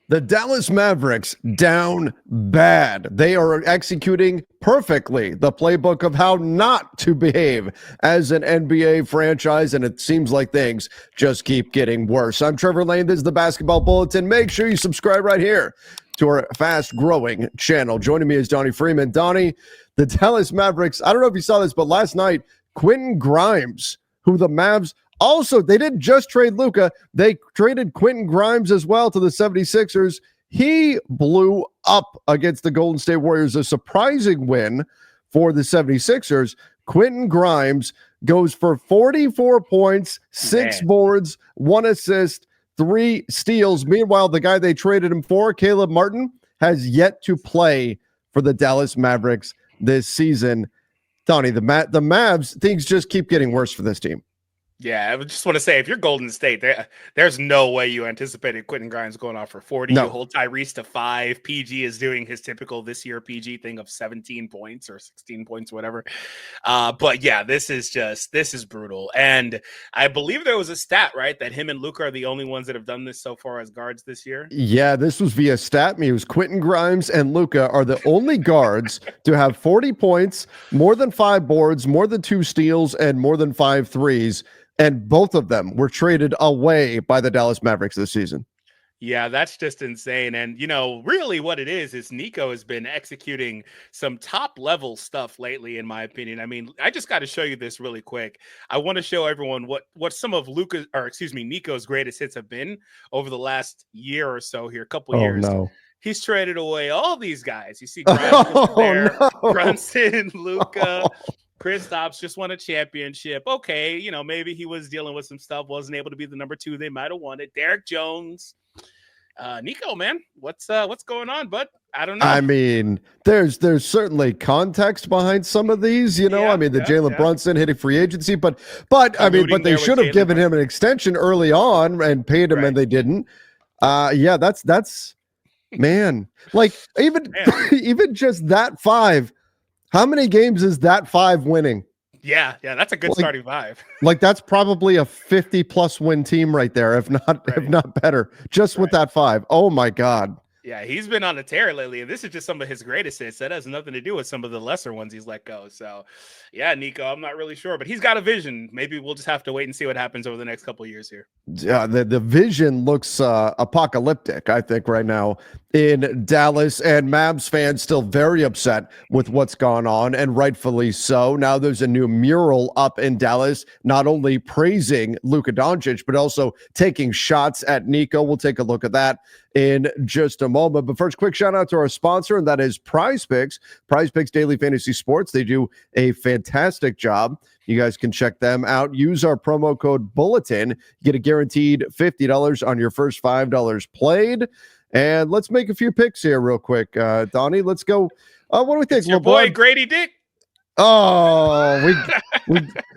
The Dallas Mavericks down bad. They are executing perfectly the playbook of how not to behave as an NBA franchise, and it seems like things just keep getting worse. I'm Trevor Lane. This is the Basketball Bulletin. Make sure you subscribe right here to our fast-growing channel. Joining me is Donnie Freeman. Donnie, the Dallas Mavericks, I don't know if you saw this, but last night, Quentin Grimes, who the Mavs also, they didn't just trade Luka. They traded Quentin Grimes as well to the 76ers. He blew up against the Golden State Warriors. A surprising win for the 76ers. Quentin Grimes goes for 44 points, 6 boards, 1 assist, 3 steals. Meanwhile, the guy they traded him for, Caleb Martin, has yet to play for the Dallas Mavericks this season. Donnie, the Mavs, things just keep getting worse for this team. Yeah, I just want to say, if you're Golden State, there's no way you anticipated Quentin Grimes going off for 40. No. You hold Tyrese to 5. PG is doing his typical this year PG thing of 17 points or 16 points, whatever. But yeah, this is brutal. And I believe there was a stat, right, that him and Luka are the only ones that have done this so far as guards this year. Yeah, this was via StatMuse. Quentin Grimes and Luka are the only guards to have 40 points, more than 5 boards, more than 2 steals, and more than 5 threes. And both of them were traded away by the Dallas Mavericks this season. Yeah, that's just insane. And, really what it is Nico has been executing some top level stuff lately, in my opinion. I mean, I just got to show you this really quick. I want to show everyone what some of Nico's greatest hits have been over the last year or so here, a couple years. No. He's traded away all these guys. You see Brunson, Luka. Kristaps just won a championship. Okay, maybe he was dealing with some stuff, wasn't able to be the number 2 they might have wanted. Derek Jones. Nico, man, what's going on, bud? I don't know. I mean, there's certainly context behind some of these, the Jalen Brunson hitting free agency, but they should have given him an extension early on and paid him, and they didn't. That's man. Like even just that 5. How many games is that 5 winning? Yeah, that's a good starting 5. Like that's probably a 50+ win team right there, if not better, just with that 5. Oh my God. Yeah, he's been on a tear lately, and this is just some of his greatest hits. That has nothing to do with some of the lesser ones he's let go. So, yeah, Nico, I'm not really sure, but he's got a vision. Maybe we'll just have to wait and see what happens over the next couple of years here. Yeah, the vision looks apocalyptic, I think, right now in Dallas, and Mavs fans still very upset with what's gone on, and rightfully so. Now there's a new mural up in Dallas, not only praising Luka Doncic, but also taking shots at Nico. We'll take a look at that in just a moment. But first, quick shout out to our sponsor, and that is Prize Picks. Prize Picks Daily Fantasy Sports. They do a fantastic job. You guys can check them out. Use our promo code Bulletin. Get a guaranteed $50 on your first $5 played. And let's make a few picks here real quick. Donnie, let's go. What do we think? It's your boy Grady Dick. Oh,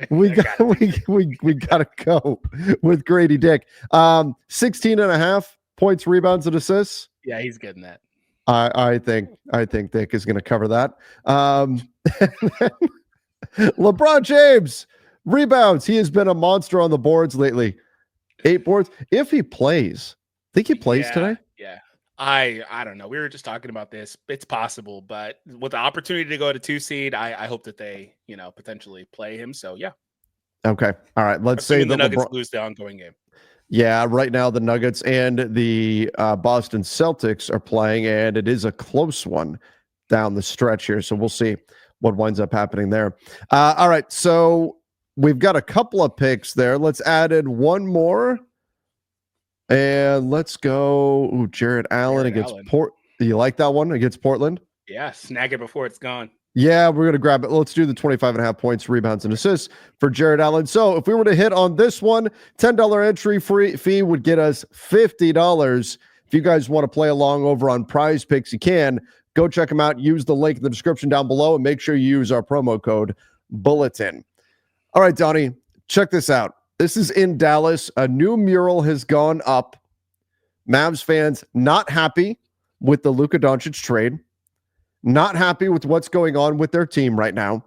we gotta go with Grady Dick. 16.5 points, rebounds, and assists. Yeah, he's getting that. I think Dick is going to cover that. LeBron James rebounds. He has been a monster on the boards lately. 8 boards. If he plays, think he plays today? Yeah. I don't know. We were just talking about this. It's possible, but with the opportunity to go to 2 seed, I hope that they, potentially play him. So yeah. Okay. All right. Let's say the Nuggets lose the ongoing game. Yeah, right now the Nuggets and the Boston Celtics are playing, and it is a close one down the stretch here. So we'll see what winds up happening there. All right, so we've got a couple of picks there. Let's add in one more, and let's go. Ooh, Jared Allen against Port. Do you like that one against Portland? Yeah, snag it before it's gone. Yeah, we're going to grab it. Let's do the 25.5 points, rebounds, and assists for Jared Allen. So if we were to hit on this one, $10 entry fee would get us $50. If you guys want to play along over on Prize Picks, you can. Go check them out. Use the link in the description down below, and make sure you use our promo code Bulletin. All right, Donnie, check this out. This is in Dallas. A new mural has gone up. Mavs fans not happy with the Luka Doncic trade. Not happy with what's going on with their team right now.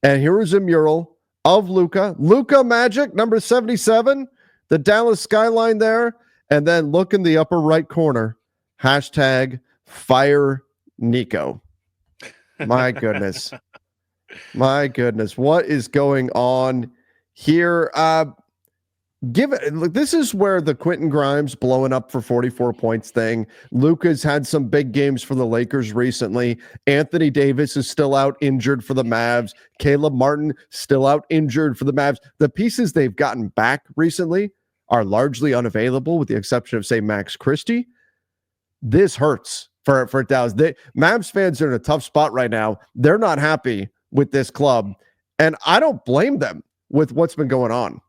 And here is a mural of Luka. Luka Magic, number 77, the Dallas skyline there. And then look in the upper right corner. Hashtag fire Nico. My goodness. My goodness. What is going on here? Look, this is where the Quentin Grimes blowing up for 44 points thing. Luka's had some big games for the Lakers recently. Anthony Davis is still out injured for the Mavs. Caleb Martin still out injured for the Mavs. The pieces they've gotten back recently are largely unavailable, with the exception of, say, Max Christie. This hurts for Dallas. Mavs fans are in a tough spot right now. They're not happy with this club, and I don't blame them with what's been going on.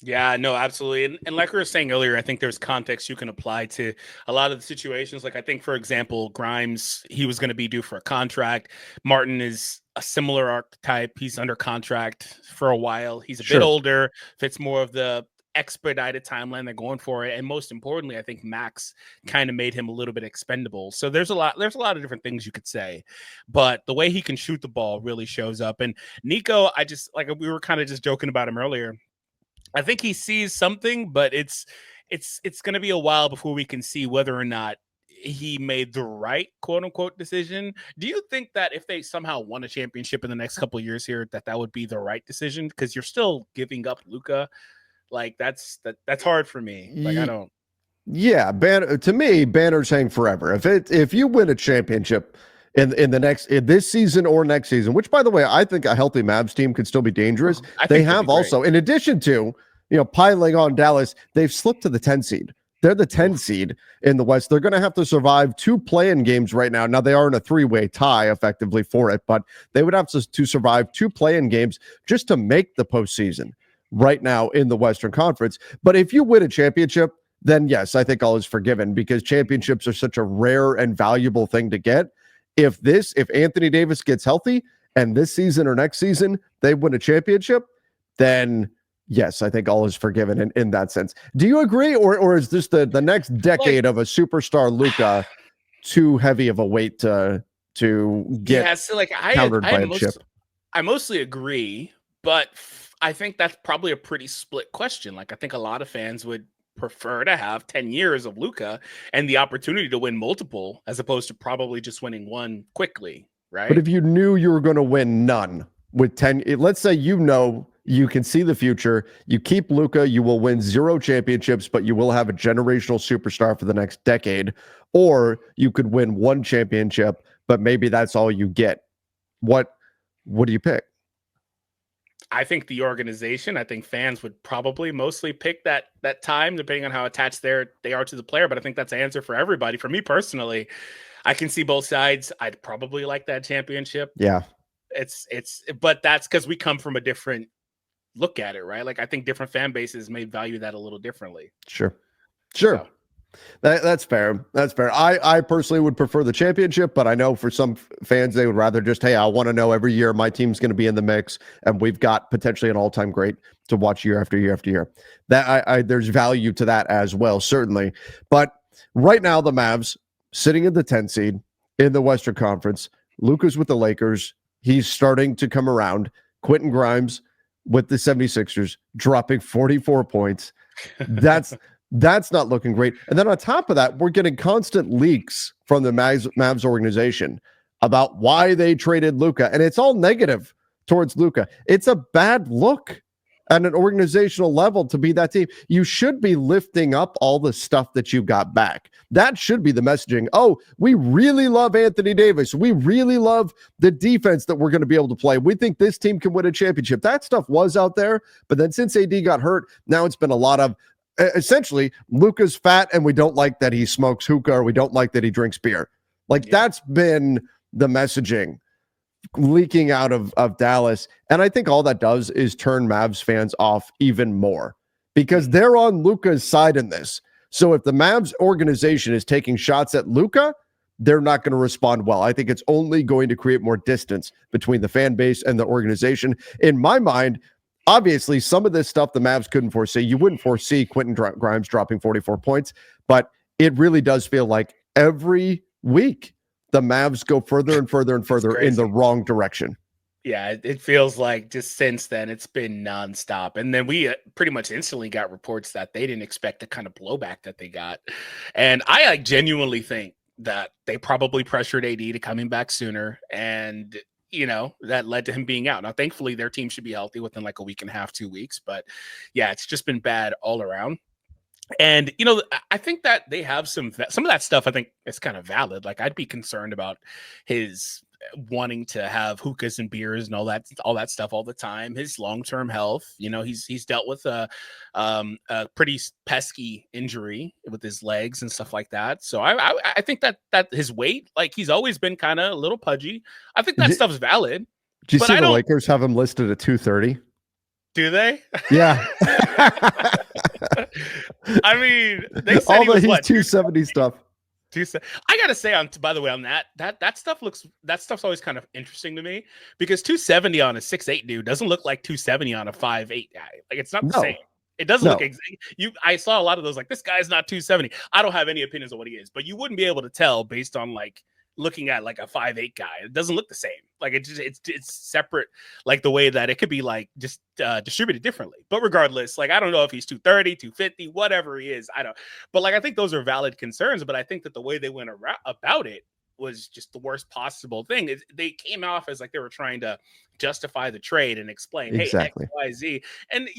Yeah, no, absolutely. And like we were saying earlier, I think there's context you can apply to a lot of the situations. Like I think, for example, Grimes, he was going to be due for a contract. Martin is a similar archetype. He's under contract for a while. He's a bit older, fits more of the expedited timeline they're going for it. And most importantly, I think Max kind of made him a little bit expendable. So there's a lot of different things you could say, but the way he can shoot the ball really shows up. And Nico, I just, like, we were kind of just joking about him earlier. I think he sees something, but it's going to be a while before we can see whether or not he made the right quote unquote decision. Do you think that if they somehow won a championship in the next couple of years here, that would be the right decision? Because you're still giving up Luka. Like that's hard for me. Like I don't. Yeah, to me, Banner's hang forever. If you win a championship in this season or next season, which, by the way, I think a healthy Mavs team could still be dangerous. They have also, in addition to piling on Dallas, they've slipped to the 10 seed. They're the 10 seed in the West. They're going to have to survive 2 play-in games right now. Now, they are in a 3-way tie effectively for it, but they would have to survive 2 play-in games just to make the postseason right now in the Western Conference. But if you win a championship, then yes, I think all is forgiven, because championships are such a rare and valuable thing to get. If Anthony Davis gets healthy and this season or next season they win a championship, then yes, I think all is forgiven in that sense. Do you agree, or is this the next decade of a superstar Luka too heavy of a weight to get countered by a chip? I mostly agree, but I think that's probably a pretty split question. Like I think a lot of fans would prefer to have 10 years of Luka and the opportunity to win multiple, as opposed to probably just winning one quickly, right? But if you knew you were going to win none with 10, let's say you can see the future, you keep Luka, you will win 0 championships, but you will have a generational superstar for the next decade. Or you could win 1 championship, but maybe that's all you get. What do you pick? I think the organization, I think fans would probably mostly pick that time, depending on how attached they are to the player. But I think that's the answer for everybody. For me personally, I can see both sides. I'd probably like that championship. Yeah. But that's because we come from a different look at it, right? Like I think different fan bases may value that a little differently. Sure. So. That's fair. I personally would prefer the championship, but I know for some fans, they would rather just, hey, I want to know every year my team's going to be in the mix, and we've got potentially an all-time great to watch year after year after year. That there's value to that as well, certainly. But right now, the Mavs sitting in the 10 seed in the Western Conference. Luka's with the Lakers. He's starting to come around. Quentin Grimes with the 76ers dropping 44 points. That's not looking great. And then on top of that, we're getting constant leaks from the Mavs organization about why they traded Luka, and it's all negative towards Luka. It's a bad look at an organizational level to be that team. You should be lifting up all the stuff that you got back. That should be the messaging. Oh, we really love Anthony Davis. We really love the defense that we're going to be able to play. We think this team can win a championship. That stuff was out there, but then since AD got hurt, now it's been a lot of essentially Luka's fat and we don't like that he smokes hookah, or we don't like that he drinks beer. That's been the messaging leaking out of Dallas. And I think all that does is turn Mavs fans off even more, because they're on Luka's side in this. So if the Mavs organization is taking shots at Luka, they're not going to respond well. I think it's only going to create more distance between the fan base and the organization. In my mind, obviously, some of this stuff the Mavs couldn't foresee. You wouldn't foresee Quentin Grimes dropping 44 points, but it really does feel like every week the Mavs go further and further and further in the wrong direction. Yeah, it feels like just since then it's been nonstop. And then we pretty much instantly got reports that they didn't expect the kind of blowback that they got. And I like genuinely think that they probably pressured AD to coming back sooner. And, that led to him being out. Now, thankfully, their team should be healthy within like a week and a half, 2 weeks. But yeah, it's just been bad all around. And I think that they have some of that stuff. I think it's kind of valid. Like I'd be concerned about his wanting to have hookahs and beers and all that stuff all the time. His long-term health. He's dealt with a pretty pesky injury with his legs and stuff like that. So I think that his weight, like he's always been kind of a little pudgy. I think that stuff's valid. Do you see the Lakers have him listed at 230? Do they? Yeah. I mean, they said he was 270 stuff. I gotta say, by the way, on that stuff's always kind of interesting to me because 270 on a 6'8" dude doesn't look like 270 on a 5'8" guy. Like it's not the same. It doesn't look I saw a lot of those like this guy's not 270. I don't have any opinions on what he is, but you wouldn't be able to tell based on like looking at like a 5'8" guy. It doesn't look the same. Like it's separate, like the way that it could be like just distributed differently. But regardless, like I don't know if he's 230, 250, whatever he is. I don't. But like I think those are valid concerns. But I think that the way they went about it was just the worst possible thing. They came off as like they were trying to justify the trade and explain, exactly. Hey, X, Y, Z. And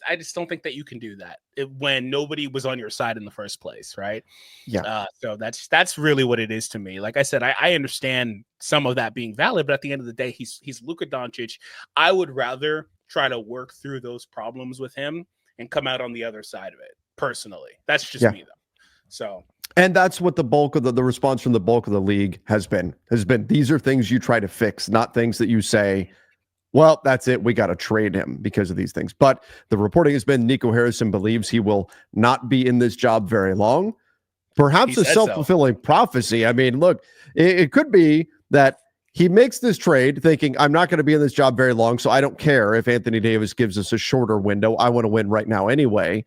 I just don't think that you can do that when nobody was on your side in the first place, right? Yeah. So that's really what it is to me. Like I said, I understand some of that being valid, but at the end of the day, he's Luka Doncic. I would rather try to work through those problems with him and come out on the other side of it. Personally, that's just me though. So. And that's what the bulk of the response from the bulk of the league has been. These are things you try to fix, not things that you say, well, that's it. We got to trade him because of these things. But the reporting has been Nico Harrison believes he will not be in this job very long. Perhaps a self-fulfilling prophecy. I mean, look, it could be that he makes this trade thinking, I'm not going to be in this job very long, so I don't care if Anthony Davis gives us a shorter window. I want to win right now anyway.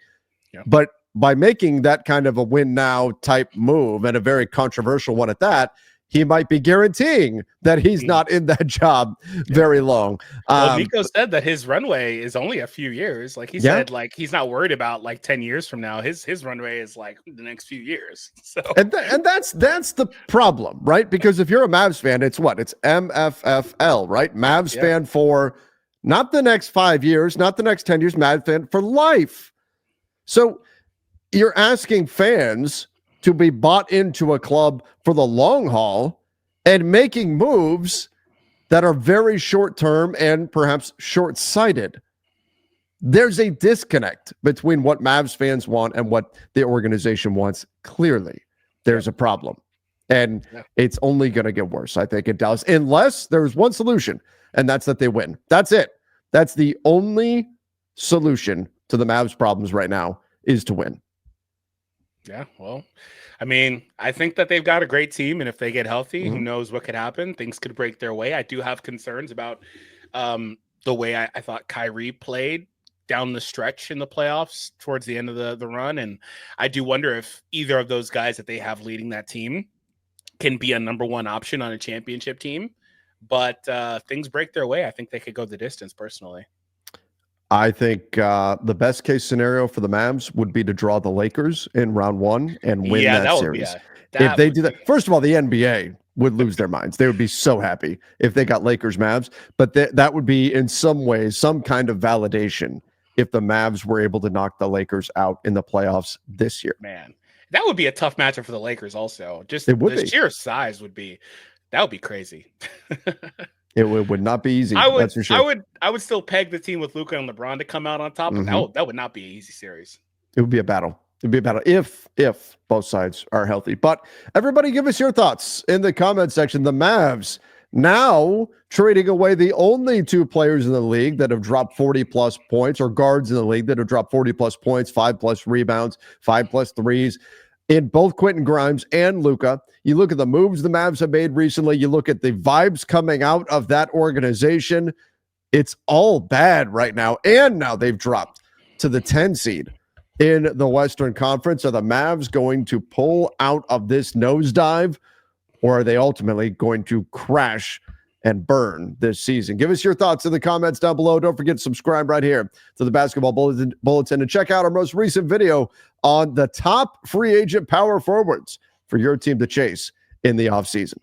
Yeah. But by making that kind of a win now type move, and a very controversial one at that, he might be guaranteeing that he's not in that job very long. Well, Nico said that his runway is only a few years. Like he said, like he's not worried about like 10 years from now. His runway is like the next few years. So and that's the problem, right? Because if you're a Mavs fan, it's MFFL, right? Mavs fan for not the next 5 years, not the next 10 years, Mavs fan for life. So you're asking fans to be bought into a club for the long haul and making moves that are very short-term and perhaps short-sighted. There's a disconnect between what Mavs fans want and what the organization wants. Clearly, there's a problem. And it's only going to get worse, I think, in Dallas, unless there's one solution, and that's that they win. That's it. That's the only solution to the Mavs' problems right now is to win. Yeah, well, I mean, I think that they've got a great team, and if they get healthy, who knows what could happen? Things could break their way. I do have concerns about the way I thought Kyrie played down the stretch in the playoffs towards the end of the run, and I do wonder if either of those guys that they have leading that team can be a number one option on a championship team. But things break their way. I think they could go the distance, personally. I think the best case scenario for the Mavs would be to draw the Lakers in round one and win that series. If they do that, first of all, the NBA would lose their minds. They would be so happy if they got Lakers Mavs, but that would be in some ways some kind of validation if the Mavs were able to knock the Lakers out in the playoffs this year. Man, that would be a tough matchup for the Lakers also. Just the sheer size would be crazy. It would not be easy. That's for sure. I would still peg the team with Luka and LeBron to come out on top. But that would not be an easy series. It would be a battle. It'd be a battle if both sides are healthy. But everybody give us your thoughts in the comment section. The Mavs now trading away the only two players in the league that have dropped 40-plus points, or guards in the league that have dropped 40-plus points, 5-plus rebounds, 5-plus threes, in both Quentin Grimes and Luka. You look at the moves the Mavs have made recently. You look at the vibes coming out of that organization. It's all bad right now. And now they've dropped to the 10 seed in the Western Conference. Are the Mavs going to pull out of this nosedive, or are they ultimately going to crash and burn this season. Give us your thoughts in the comments down below. Don't forget to subscribe right here to the Basketball Bulletin and check out our most recent video on the top free agent power forwards for your team to chase in the offseason.